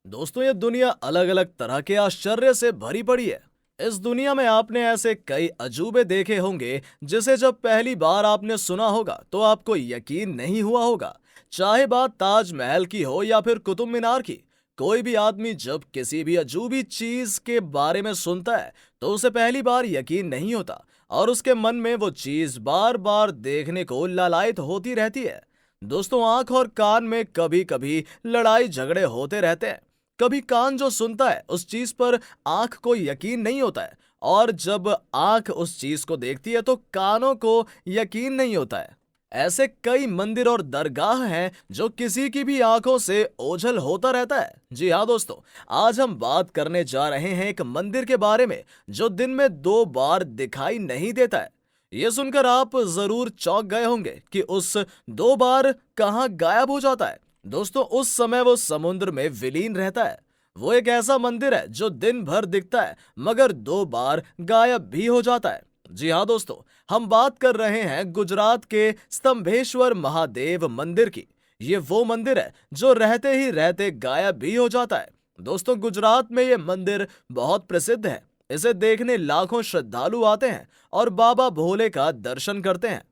दोस्तों, ये दुनिया अलग अलग तरह के आश्चर्य से भरी पड़ी है। इस दुनिया में आपने ऐसे कई अजूबे देखे होंगे जिसे जब पहली बार आपने सुना होगा तो आपको यकीन नहीं हुआ होगा। चाहे बात ताजमहल की हो या फिर कुतुब मीनार की, कोई भी आदमी जब किसी भी अजूबी चीज के बारे में सुनता है तो उसे पहली बार यकीन नहीं होता और उसके मन में वो चीज बार बार देखने को लालायित होती रहती है। दोस्तों, आंख और कान में कभी कभी लड़ाई झगड़े होते रहते हैं। कभी कान जो सुनता है उस चीज पर आंख को यकीन नहीं होता है, और जब आंख उस चीज को देखती है तो कानों को यकीन नहीं होता है। ऐसे कई मंदिर और दरगाह हैं जो किसी की भी आंखों से ओझल होता रहता है। जी हाँ दोस्तों, आज हम बात करने जा रहे हैं एक मंदिर के बारे में जो दिन में 2 बार दिखाई नहीं देता है। ये सुनकर आप जरूर चौंक गए होंगे कि उस 2 बार कहाँ गायब हो जाता है। दोस्तों, उस समय वो समुद्र में विलीन रहता है। वो एक ऐसा मंदिर है जो दिन भर दिखता है मगर 2 बार गायब भी हो जाता है। जी हाँ दोस्तों, हम बात कर रहे हैं गुजरात के स्तंभेश्वर महादेव मंदिर की। ये वो मंदिर है जो रहते ही रहते गायब भी हो जाता है। दोस्तों, गुजरात में ये मंदिर बहुत प्रसिद्ध है। इसे देखने लाखों श्रद्धालु आते हैं और बाबा भोले का दर्शन करते हैं।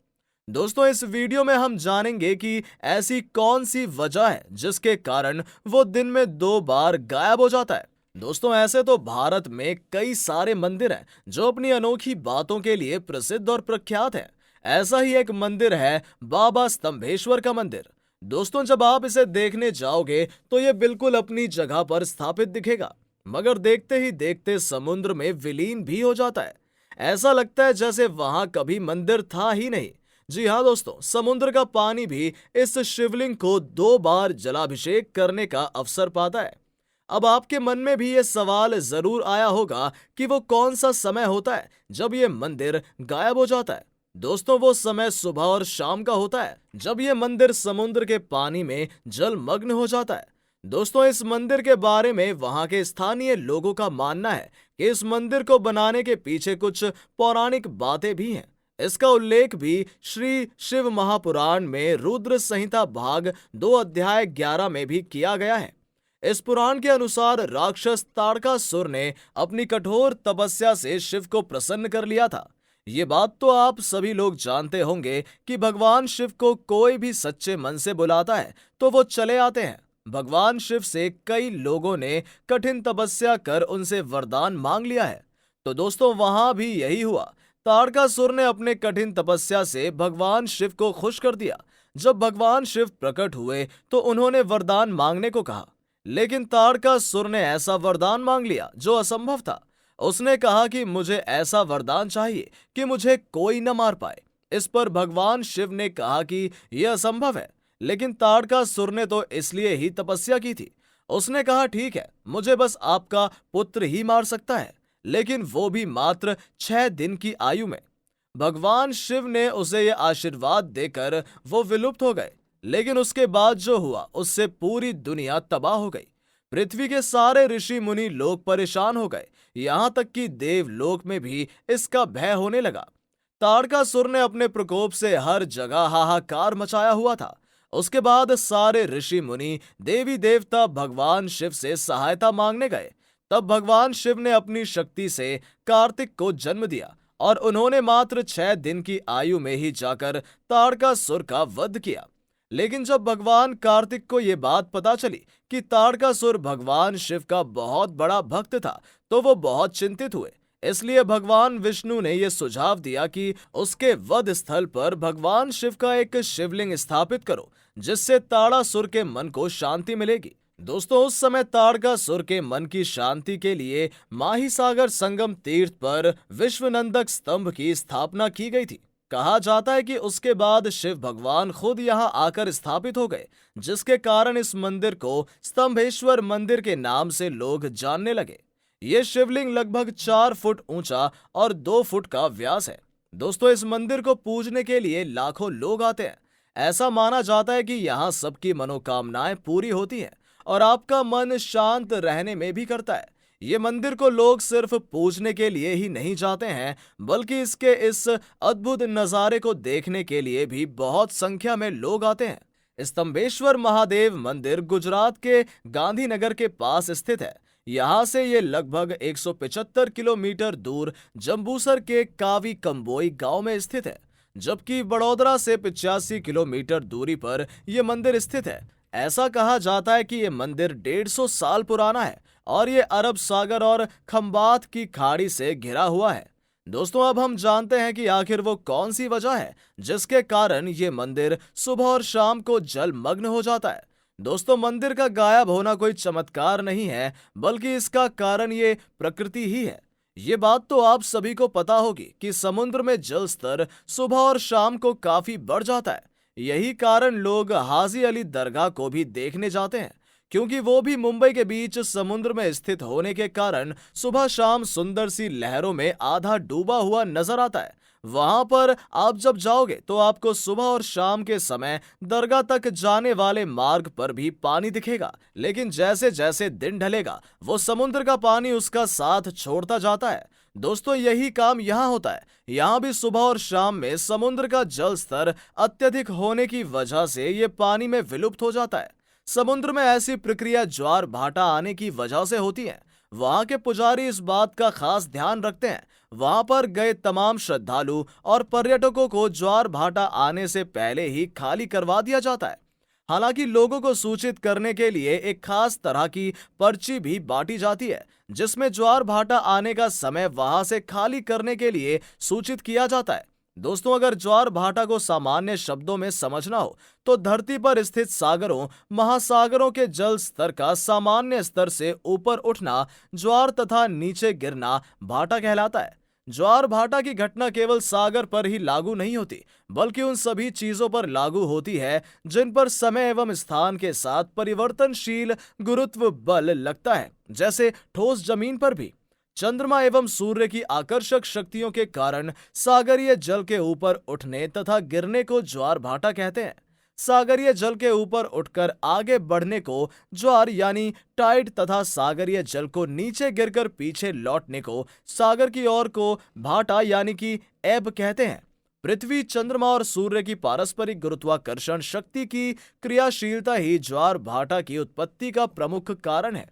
दोस्तों, इस वीडियो में हम जानेंगे कि ऐसी कौन सी वजह है जिसके कारण वो दिन में 2 बार गायब हो जाता है। दोस्तों, ऐसे तो भारत में कई सारे मंदिर हैं जो अपनी अनोखी बातों के लिए प्रसिद्ध और प्रख्यात हैं। ऐसा ही एक मंदिर है बाबा स्तंभेश्वर का मंदिर। दोस्तों, जब आप इसे देखने जाओगे तो ये बिल्कुल अपनी जगह पर स्थापित दिखेगा, मगर देखते ही देखते समुद्र में विलीन भी हो जाता है। ऐसा लगता है जैसे वहां कभी मंदिर था ही नहीं। जी हाँ दोस्तों, समुद्र का पानी भी इस शिवलिंग को 2 बार जलाभिषेक करने का अवसर पाता है। अब आपके मन में भी ये सवाल जरूर आया होगा कि वो कौन सा समय होता है जब ये मंदिर गायब हो जाता है। दोस्तों, वो समय सुबह और शाम का होता है जब ये मंदिर समुद्र के पानी में जलमग्न हो जाता है। दोस्तों, इस मंदिर के बारे में वहां के स्थानीय लोगों का मानना है कि इस मंदिर को बनाने के पीछे कुछ पौराणिक बातें भी हैं। इसका उल्लेख भी श्री शिव महापुराण में रुद्र संहिता भाग 2 अध्याय 11 में भी किया गया है। इस पुराण के अनुसार राक्षस ताड़कासुर ने अपनी कठोर तपस्या से शिव को प्रसन्न कर लिया था। ये बात तो आप सभी लोग जानते होंगे कि भगवान शिव को कोई भी सच्चे मन से बुलाता है तो वो चले आते हैं। भगवान शिव से कई लोगों ने कठिन तपस्या कर उनसे वरदान मांग लिया है। तो दोस्तों, वहां भी यही हुआ। ताड़कासुर ने अपने कठिन तपस्या से भगवान शिव को खुश कर दिया। जब भगवान शिव प्रकट हुए तो उन्होंने वरदान मांगने को कहा, लेकिन ताड़कासुर ने ऐसा वरदान मांग लिया जो असंभव था। उसने कहा कि मुझे ऐसा वरदान चाहिए कि मुझे कोई न मार पाए। इस पर भगवान शिव ने कहा कि यह असंभव है, लेकिन ताड़कासुर ने तो इसलिए ही तपस्या की थी। उसने कहा, ठीक है, मुझे बस आपका पुत्र ही मार सकता है, लेकिन वो भी मात्र 6 दिन की आयु में। भगवान शिव ने उसे यह आशीर्वाद देकर वो विलुप्त हो गए। लेकिन उसके बाद जो हुआ उससे पूरी दुनिया तबाह हो गई। पृथ्वी के सारे ऋषि मुनि लोग परेशान हो गए, यहाँ तक कि देवलोक में भी इसका भय होने लगा। ताड़कासुर ने अपने प्रकोप से हर जगह हाहाकार मचाया हुआ था। उसके बाद सारे ऋषि मुनि, देवी देवता भगवान शिव से सहायता मांगने गए। तब भगवान शिव ने अपनी शक्ति से कार्तिक को जन्म दिया और उन्होंने मात्र 6 दिन की आयु में ही जाकर ताड़कासुर का वध किया। लेकिन जब भगवान कार्तिक को यह बात पता चली कि ताड़कासुर भगवान शिव का बहुत बड़ा भक्त था तो वो बहुत चिंतित हुए। इसलिए भगवान विष्णु ने यह सुझाव दिया कि उसके वध स्थल पर भगवान शिव का एक शिवलिंग स्थापित करो, जिससे ताड़ासुर के मन को शांति मिलेगी। दोस्तों, उस समय ताड़कासुर के मन की शांति के लिए माहीसागर संगम तीर्थ पर विश्वनंदक स्तंभ की स्थापना की गई थी। कहा जाता है कि उसके बाद शिव भगवान खुद यहाँ आकर स्थापित हो गए, जिसके कारण इस मंदिर को स्तंभेश्वर मंदिर के नाम से लोग जानने लगे। ये शिवलिंग लगभग 4 फुट ऊंचा और 2 फुट का व्यास है। दोस्तों, इस मंदिर को पूजने के लिए लाखों लोग आते हैं। ऐसा माना जाता है कि यहाँ सबकी मनोकामनाएं पूरी होती हैं और आपका मन शांत रहने में भी करता है। ये मंदिर को लोग सिर्फ पूजने के लिए ही नहीं जाते हैं, बल्कि इसके इस अद्भुत नज़ारे को देखने के लिए भी बहुत संख्या में लोग आते हैं। स्तंभेश्वर महादेव मंदिर गुजरात के गांधीनगर के पास स्थित है। यहाँ से ये लगभग 175 किलोमीटर दूर जंबूसर के कावी कंबोई गांव में स्थित है, जबकि बड़ोदरा से 85 किलोमीटर दूरी पर यह मंदिर स्थित है। ऐसा कहा जाता है कि यह मंदिर 150 साल पुराना है और ये अरब सागर और खंबात की खाड़ी से घिरा हुआ है। दोस्तों, अब हम जानते हैं कि आखिर वो कौन सी वजह है जिसके कारण ये मंदिर सुबह और शाम को जलमग्न हो जाता है। दोस्तों, मंदिर का गायब होना कोई चमत्कार नहीं है, बल्कि इसका कारण ये प्रकृति ही है। ये बात तो आप सभी को पता होगी कि समुद्र में जल स्तर सुबह और शाम को काफी बढ़ जाता है। यही कारण लोग हाजी अली दरगाह को भी देखने जाते हैं, क्योंकि वो भी मुंबई के बीच समुद्र में स्थित होने के कारण सुबह शाम सुंदर सी लहरों में आधा डूबा हुआ नजर आता है। वहां पर आप जब जाओगे तो आपको सुबह और शाम के समय दरगाह तक जाने वाले मार्ग पर भी पानी दिखेगा, लेकिन जैसे जैसे दिन ढलेगा वो समुद्र का पानी उसका साथ छोड़ता जाता है। दोस्तों, यही काम यहाँ होता है। यहाँ भी सुबह और शाम में समुद्र का जल स्तर अत्यधिक होने की वजह से ये पानी में विलुप्त हो जाता है। समुद्र में ऐसी प्रक्रिया ज्वार भाटा आने की वजह से होती है। वहां के पुजारी इस बात का खास ध्यान रखते हैं। वहां पर गए तमाम श्रद्धालु और पर्यटकों को ज्वार भाटा आने से पहले ही खाली करवा दिया जाता है। हालांकि लोगों को सूचित करने के लिए एक खास तरह की पर्ची भी बांटी जाती है, जिसमें ज्वार भाटा आने का समय वहां से खाली करने के लिए सूचित किया जाता है। दोस्तों, अगर ज्वार भाटा को सामान्य शब्दों में समझना हो तो धरती पर स्थित सागरों महासागरों के जल स्तर का सामान्य स्तर से ऊपर उठना ज्वार तथा नीचे गिरना भाटा कहलाता है। ज्वार भाटा की घटना केवल सागर पर ही लागू नहीं होती, बल्कि उन सभी चीजों पर लागू होती है जिन पर समय एवं स्थान के साथ परिवर्तनशील गुरुत्व बल लगता है, जैसे ठोस जमीन पर भी। चंद्रमा एवं सूर्य की आकर्षक शक्तियों के कारण सागरीय जल के ऊपर उठने तथा गिरने को ज्वार भाटा कहते हैं। सागरीय जल के ऊपर उठकर आगे बढ़ने को ज्वार यानी टाइड तथा सागरीय जल को नीचे गिरकर पीछे लौटने को सागर की ओर को भाटा यानी कि एब कहते हैं। पृथ्वी, चंद्रमा और सूर्य की पारस्परिक गुरुत्वाकर्षण शक्ति की क्रियाशीलता ही ज्वार भाटा की उत्पत्ति का प्रमुख कारण है।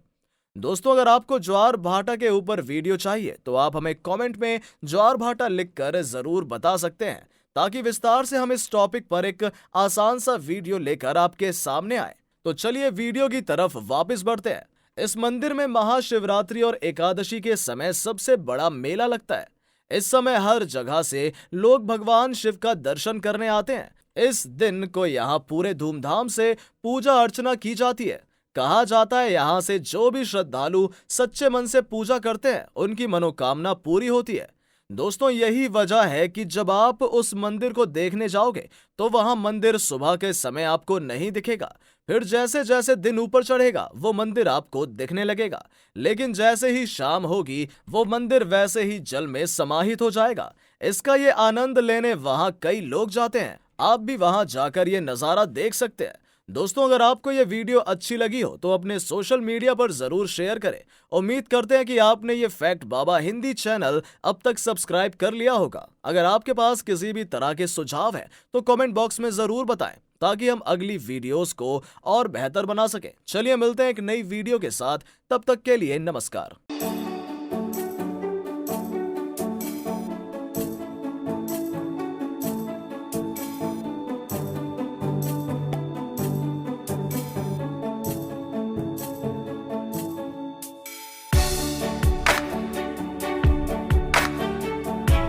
दोस्तों, अगर आपको ज्वार भाटा के ऊपर वीडियो चाहिए तो आप हमें कमेंट में ज्वार भाटा लिखकर जरूर बता सकते हैं, ताकि विस्तार से हम इस टॉपिक पर एक आसान सा वीडियो लेकर आपके सामने आए। तो चलिए वीडियो की तरफ वापस बढ़ते हैं। इस मंदिर में महाशिवरात्रि और एकादशी के समय सबसे बड़ा मेला लगता है। इस समय हर जगह से लोग भगवान शिव का दर्शन करने आते हैं। इस दिन को यहाँ पूरे धूमधाम से पूजा अर्चना की जाती है। कहा जाता है यहाँ से जो भी श्रद्धालु सच्चे मन से पूजा करते हैं उनकी मनोकामना पूरी होती है। दोस्तों, यही वजह है कि जब आप उस मंदिर को देखने जाओगे तो वहां मंदिर सुबह के समय आपको नहीं दिखेगा। फिर जैसे जैसे दिन ऊपर चढ़ेगा वो मंदिर आपको दिखने लगेगा, लेकिन जैसे ही शाम होगी वो मंदिर वैसे ही जल में समाहित हो जाएगा। इसका ये आनंद लेने वहां कई लोग जाते हैं। आप भी वहां जाकर ये नजारा देख सकते हैं। दोस्तों, अगर आपको ये वीडियो अच्छी लगी हो तो अपने सोशल मीडिया पर जरूर शेयर करें। उम्मीद करते हैं कि आपने ये फैक्ट बाबा हिंदी चैनल अब तक सब्सक्राइब कर लिया होगा। अगर आपके पास किसी भी तरह के सुझाव हैं तो कमेंट बॉक्स में जरूर बताएं, ताकि हम अगली वीडियोस को और बेहतर बना सकें। चलिए मिलते हैं एक नई वीडियो के साथ, तब तक के लिए नमस्कार।